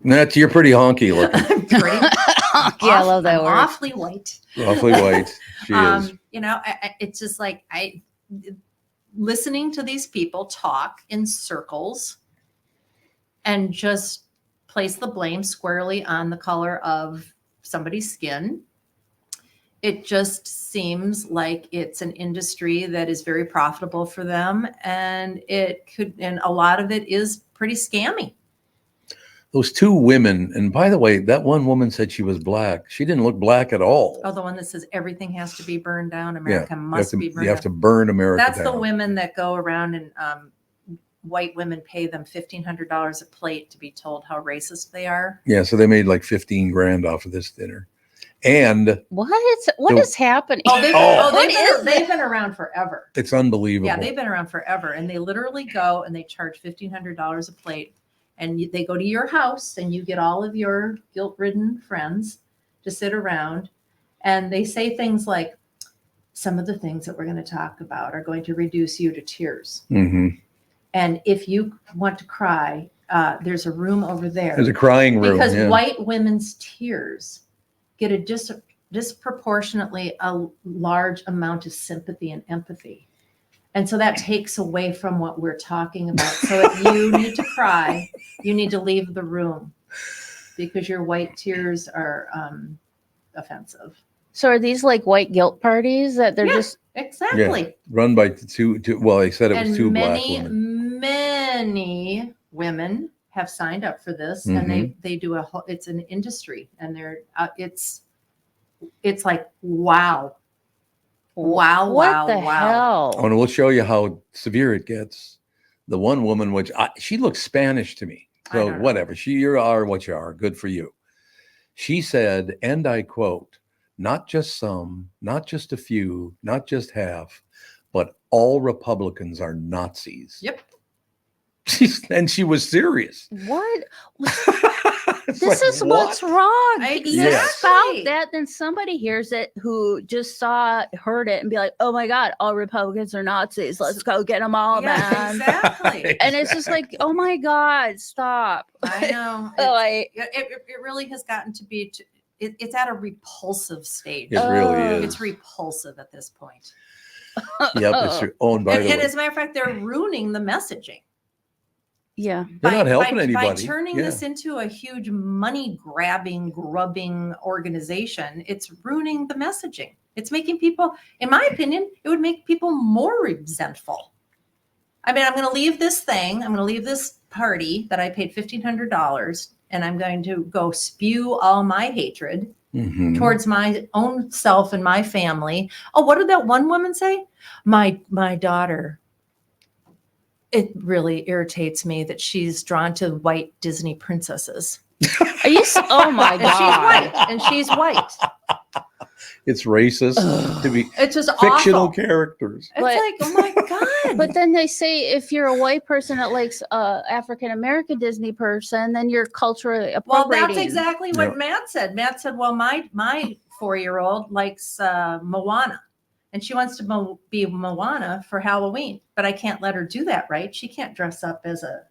You're pretty honky looking. I'm pretty Yeah, I love that I'm word. awfully white. Awfully white. She is. You know, it's just like listening to these people talk in circles and just place the blame squarely on the color of somebody's skin. It just seems like it's an industry that is very profitable for them, and a lot of it is pretty scammy. Those two women, and by the way, that one woman said she was Black. She didn't look Black at all. Oh, the one that says everything has to be burned down. America you must have to, be burned you have down. to burn America That's down. the women that go around and white women pay them $1,500 a plate to be told how racist they are. Yeah, so they made like 15 grand off of this dinner. And What is happening? They've been around forever. it's unbelievable. Yeah, they've been around forever, and they literally go and they charge $1,500 a plate, and they go to your house, and you get all of your guilt-ridden friends to sit around, and they say things like, "Some of the things that we're going to talk about are going to reduce you to tears, Mhm. and if you want to cry, there's a room over there." There's a crying room. Because yeah. white women's tears get a disproportionately a large amount of sympathy and empathy. And so that takes away from what we're talking about. So if you need to cry, you need to leave the room because your white tears are offensive. So are these like white guilt parties that they're Yeah. just Exactly. Run by two, well, they said it was And two Black many, women. many women have signed up for this, and they do it's an industry, and they're it's like wow. Wow, what wow, the wow. hell? Oh, and we'll show you how severe it gets. The one woman, she looks Spanish to me. I So don't know. whatever. You are what you are. Good for you. She said, and I quote, "Not just some, not just a few, not just half, but all Republicans are Nazis." Yep. And she was serious. What? It's This like, is what's what? wrong. Exactly. You spout that, then somebody hears it who just heard it and be like, "Oh my God, all Republicans are Nazis. Let's go get them all, Yeah, man." exactly. And it's just like, "Oh my God, stop!" I know. Like, It really has gotten to be. It's at a repulsive stage. It really Oh. is. It's repulsive at this point. Yep, it's true. Oh, and by the And way, as a matter of fact, they're ruining the messaging. yeah. they're not helping by anybody. turning Yeah. this into a huge money grabbing, grubbing organization. It's ruining the messaging. It's making people, in my opinion, it would make people more resentful. I mean, I'm going to leave this thing. I'm going to leave this party that I paid $1,500, and I'm going to go spew all my hatred Mhm. towards my own self and my family. Oh, what did that one woman say? My daughter. It really irritates me that she's drawn to white Disney princesses. Are you? Oh my And she's god! white. And she's white. It's racist Ugh. to be It's just fictional awful. characters. It's But- like, oh my god. But then they say if you're a white person that likes African American Disney person, then you're culturally Well, appropriating. that's exactly what Yeah. Matt said. Matt said, well, my 4-year-old likes Moana, and she wants to be Moana for Halloween, but I can't let her do that, right? She can't dress up as a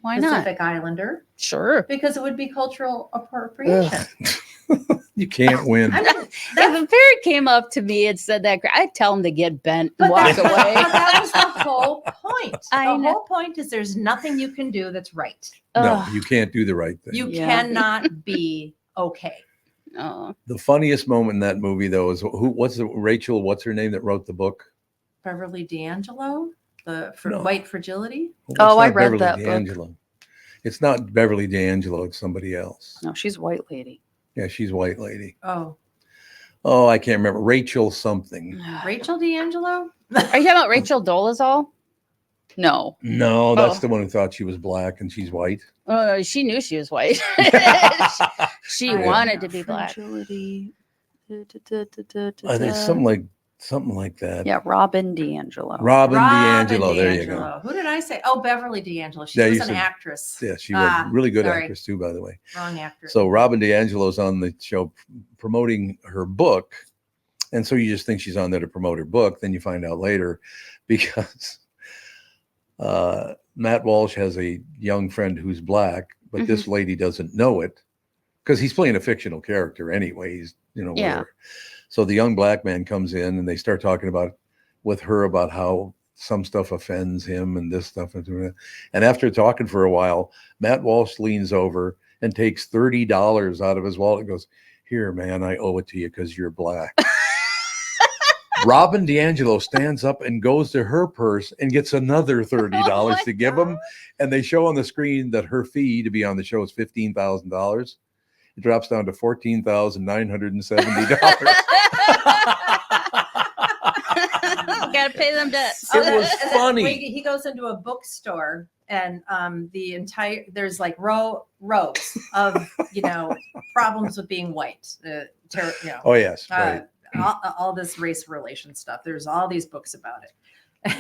Why not? Pacific Islander Sure. because it would be cultural appropriation. You can't win. I mean, If a parent came up to me and said that, I'd tell him to get bent and but walk that, away. but that was the whole point. I The know. whole point is there's nothing you can do that's right. No, Ugh. you can't do the right thing. You Yeah. cannot be okay. Oh. The funniest moment in that movie, though, is what's her name that wrote the book? Beverly D'Angelo, for No. White Fragility. Well, Oh, it's I not read Beverly that book. D'Angelo. It's not Beverly D'Angelo. It's somebody else. No, she's a white lady. Yeah, she's a white lady. Oh, Oh, I can't remember. Rachel something. Rachel D'Angelo. Are you talking about Rachel Dolezal? No. No, that's Oh. the one who thought she was black and she's white. Oh, she knew she was white. she I wanted know. to be black. Fragility. I think something like that. Yeah, Robin D'Angelo. Robin Robin D'Angelo. There you go. D'Angelo. Who did I say? Oh, Beverly D'Angelo. She Yeah, was you an said- actress. Yeah, she was Ah, a really good sorry. actress too, by the way. Wrong actor. So Robin DiAngelo's on the show promoting her book. And so you just think she's on there to promote her book. Then you find out later because Matt Walsh has a young friend who's black, but this lady doesn't know it because he's playing a fictional character anyway. He's, Yeah. whatever. So the young black man comes in and they start talking with her about how some stuff offends him and this stuff. And after talking for a while, Matt Walsh leans over and takes $30 out of his wallet and goes, "Here, man, I owe it to you because you're black." Robin D'Angelo stands up and goes to her purse and gets another $30 my to give him. And they show on the screen that her fee to be on the show is $15,000. It drops down to $14,970. Gotta pay them debts. It was And then funny. he goes into a bookstore and there's like rows of problems with being white. Oh, yes. Right. All this race relation stuff. There's all these books about it.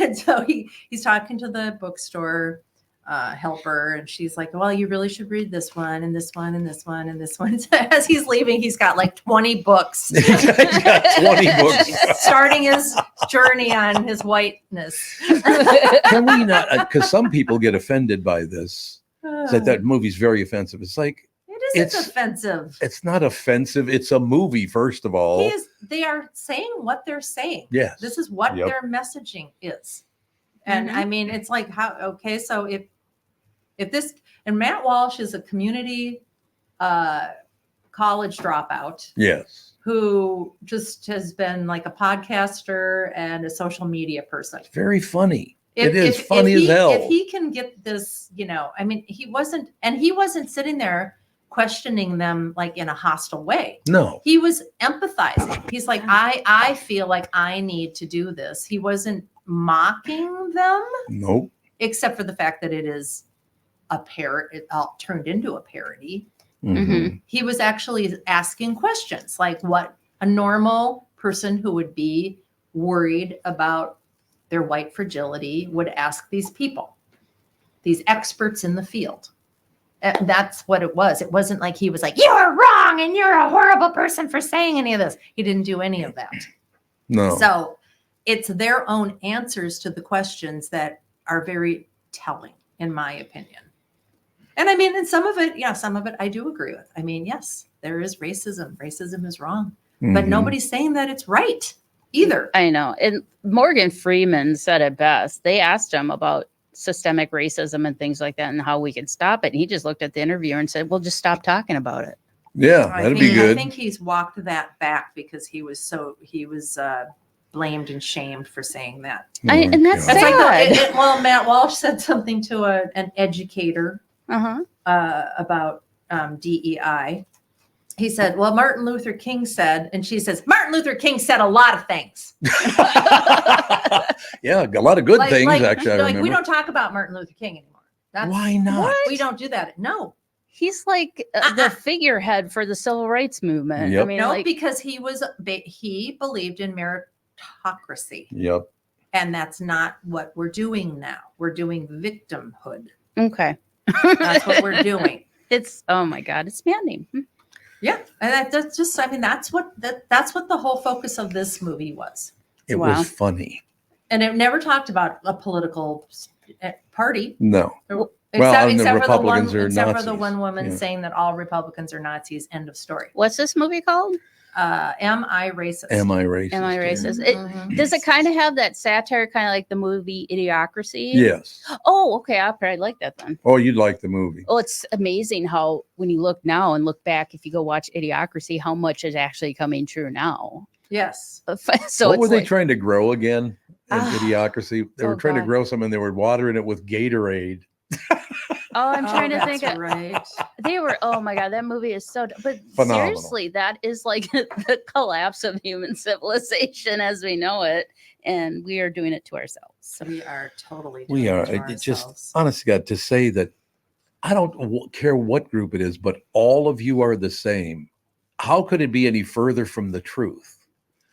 And so he's talking to the bookstore helper, and she's like, well, you really should read this one and this one and this one and this one. As he's leaving, he's got like 20 books. He's got 20 books. Starting his journey on his whiteness. Can we not? Because some people get offended by this. It's like that movie's very offensive. It's like, It isn't it's- offensive. it's not offensive. It's a movie, first of all. They are saying what they're saying. Yes. This is what Yep. their messaging is. And I mean, it's like so if this, and Matt Walsh is a community college dropout Yes. who just has been like a podcaster and a social media person. It's very funny. It is funny as hell. If he can get this, I mean, he wasn't sitting there questioning them like in a hostile way. No. He was empathizing. He's like, I feel like I need to do this. He wasn't mocking them, Nope. except for the fact that it is a it all turned into a parody. Mhm. He was actually asking questions like what a normal person who would be worried about their white fragility would ask these people, these experts in the field. And that's what it was. It wasn't like he was like, you're wrong and you're a horrible person for saying any of this. He didn't do any of that. No. So it's their own answers to the questions that are very telling, in my opinion. And I mean, and some of it I do agree with. I mean, yes, there is racism. Racism is wrong, but Mhm. nobody's saying that it's right either. I know. And Morgan Freeman said it best. They asked him about systemic racism and things like that and how we could stop it. And he just looked at the interviewer and said, well, just stop talking about it. Yeah, that'd be I good. think he's walked that back because he was blamed and shamed for saying that. Oh my and that's God. That's like sad. well, Matt Walsh said something to an educator Uh-huh. about DEI, he said, well, Martin Luther King said, and she says, Martin Luther King said a lot of things. Yeah, a lot of good things, actually. I like remember. we don't talk about Martin Luther King anymore. Why not? We don't do that. No, He's like the figurehead for the civil rights movement. I Yep. mean, no, like, because he believed in meritocracy, Yep. and that's not what we're doing now. We're doing victimhood. okay. That's what we're doing. It's, oh my God, it's maddening. Yeah, and that's just. I mean, that's what the whole focus of this movie was. It Wow. was funny. And it never talked about a political party. No. Except, and the except for the one, Republicans are except for the Nazis. one woman Yeah. saying that all Republicans are Nazis. End of story. What's this movie called? Am I racist? Am I racist? Am I Yeah. racist? Mhm. Does it kind of have that satire, kind of like the movie Idiocracy? Yes. Oh, okay. I'll probably like that then. Oh, you'd like the movie. Oh, it's amazing how when you look now and look back, if you go watch Idiocracy, how much is actually coming true now. Yes. So What it's were they like, trying to grow again in Ah. Idiocracy? They were Oh, trying to God. grow something. They were watering it with Gatorade. oh, I'm trying to think of Right. they were, oh my God, that movie is so, but Phenomenal. seriously, that is like the collapse of human civilization as we know it. And we are doing it to ourselves. So, We are totally. We doing are. it to It just, ourselves. honestly, God, to say that I don't care what group it is, but all of you are the same. How could it be any further from the truth?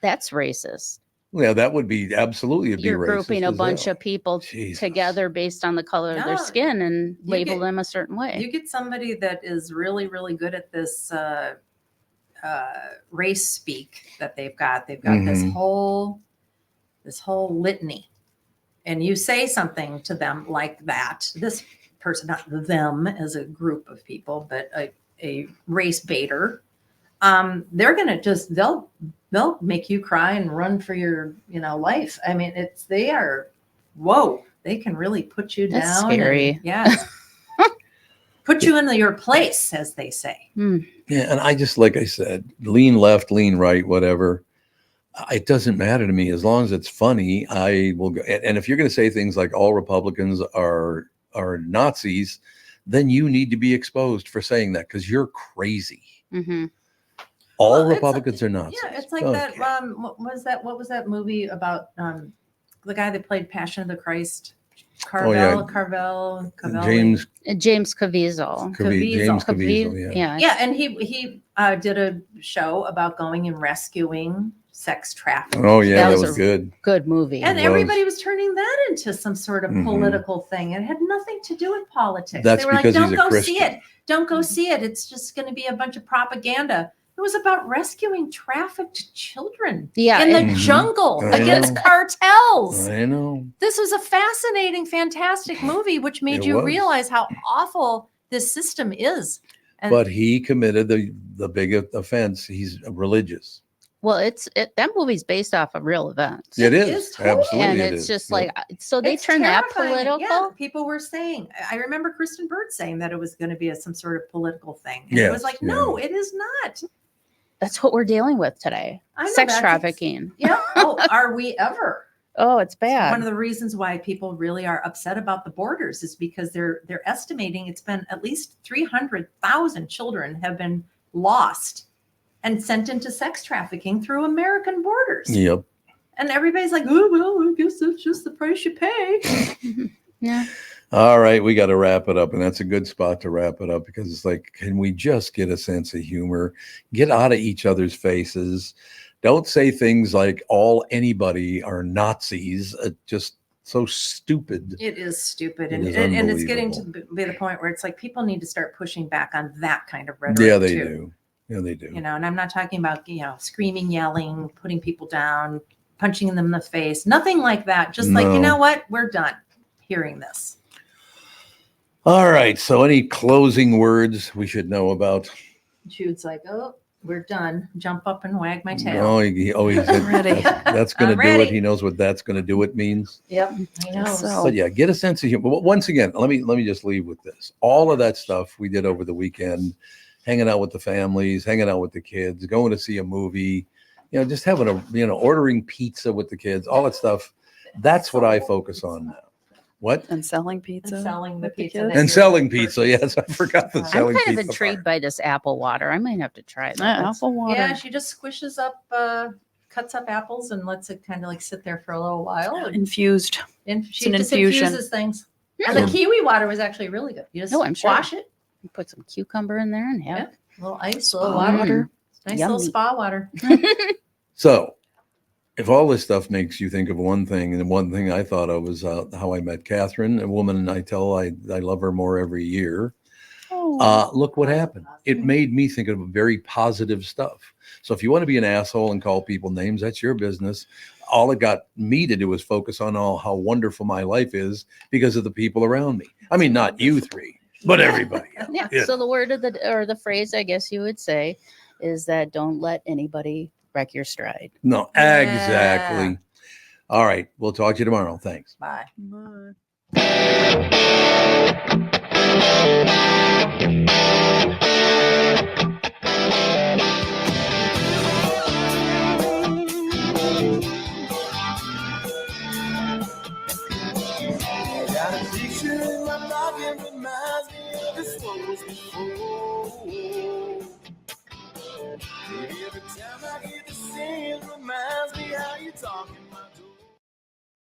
that's racist. Yeah, that would be absolutely. It'd You're be grouping racist a as bunch hell. of people Jesus. together based on the color of their No, skin and you label get- them a certain way. You get somebody that is really, really good at this race speak that they've got. They've got Mhm. this whole litany, and you say something to them like that. This person, not them as a group of people, but a race baiter. They're gonna just they'll make you cry and run for your life. I mean, they are whoa. They can really put you That's down. and- scary. yeah. Put you into your place, as they say. Yeah, and I just, like I said, lean left, lean right, whatever. It doesn't matter to me as long as it's funny. I will go. And if you're going to say things like all Republicans are Nazis, then you need to be exposed for saying that because you're crazy. Hmm. All Well, it's- Republicans are Nazis. Yeah, it's like Okay. that. What was that movie about? The guy that played Passion of the Christ, Oh, yeah. Carvel, James James Caviezel. James Caviezel. Caviezel, yeah. Yeah, and he did a show about going and rescuing sex traffickers. Oh yeah, That that was was a- good. Good movie. And It everybody was turning that into some sort of Mhm. political thing. It had nothing to do with politics. That's they were like, because don't he's a go see Christian." it. Don't go see it. It's just going to be a bunch of propaganda. It was about rescuing trafficked children Yeah, in the Mhm. jungle I against know. cartels. I know. This was a fascinating, fantastic movie, which made It you was. realize how awful this system is. And But he committed the big offense. He's religious. well, that movie's based off of real events. It It is. is totally. Absolutely. and it it's is. just Yep. like, so they it's turn that terrifying. political. Yeah, people were saying. I remember Kristen Bird saying that it was going to be some sort of political thing. And it was Yes, like, yeah. no, it is not. That's what we're dealing with today. I know Sex that's- trafficking. Yeah. Oh, are we ever? Oh, it's bad. One of the reasons why people really are upset about the borders is because they're estimating it's been at least 300,000 children have been lost and sent into sex trafficking through American borders. Yep. And everybody's like, oh, well, I guess that's just the price you pay. Yeah. All right, we got to wrap it up, and that's a good spot to wrap it up because it's like, can we just get a sense of humor? Get out of each other's faces. Don't say things like anybody are Nazis. Just so stupid. It is stupid. It And, is and it's getting to unbelievable. be the point where it's like people need to start pushing back on that kind of rhetoric. Yeah, they too. do. Yeah, they do. And I'm not talking about, screaming, yelling, putting people down, punching them in the face, nothing like that. Just like, No. you know what? We're done hearing this. All right. So, any closing words we should know about? Jude's like, oh, we're done. Jump up and wag my tail. Oh, he's Ready. That's going to I'm do it. ready. He knows what that's going to do. It means. Yep, I know. So- But yeah, get a sense of humor. But once again, let me just leave with this. All of that stuff we did over the weekend, hanging out with the families, hanging out with the kids, going to see a movie, just having ordering pizza with the kids, all that stuff. That's what I focus on now. What? And selling pizza. And selling the with the pizza kids. that And you're selling pizza. purchasing. Yes, I forgot the I'm I'm selling kind of pizza intrigued part. by this apple water. I might have to try that. Yeah, That's- apple water. Yeah, she just squishes up, cuts up apples and lets it kind of like sit there for a little while. And, Infused. she an just infusion. infuses things. And the Hmm. kiwi water was actually really good. You just Oh, I'm sure. wash it, Put some cucumber in there and have Yeah. a little ice, a Spa little water. water. Nice Yummy. little spa water. So, if all this stuff makes you think of one thing, and one thing I thought of was how I met Catherine, a woman I love her more every year. Look what happened. It made me think of very positive stuff. So if you want to be an asshole and call people names, that's your business. All it got me to do was focus on how wonderful my life is because of the people around me. I mean, not you three, but everybody else. Yeah. Yeah. So the word of the phrase, I guess you would say, is that don't let anybody wreck your stride. No, Yeah. exactly. All right. We'll talk to you tomorrow. Thanks. Bye. Got a picture in my pocket reminds me of the stories before. Every time I hear the singing reminds me how you talking my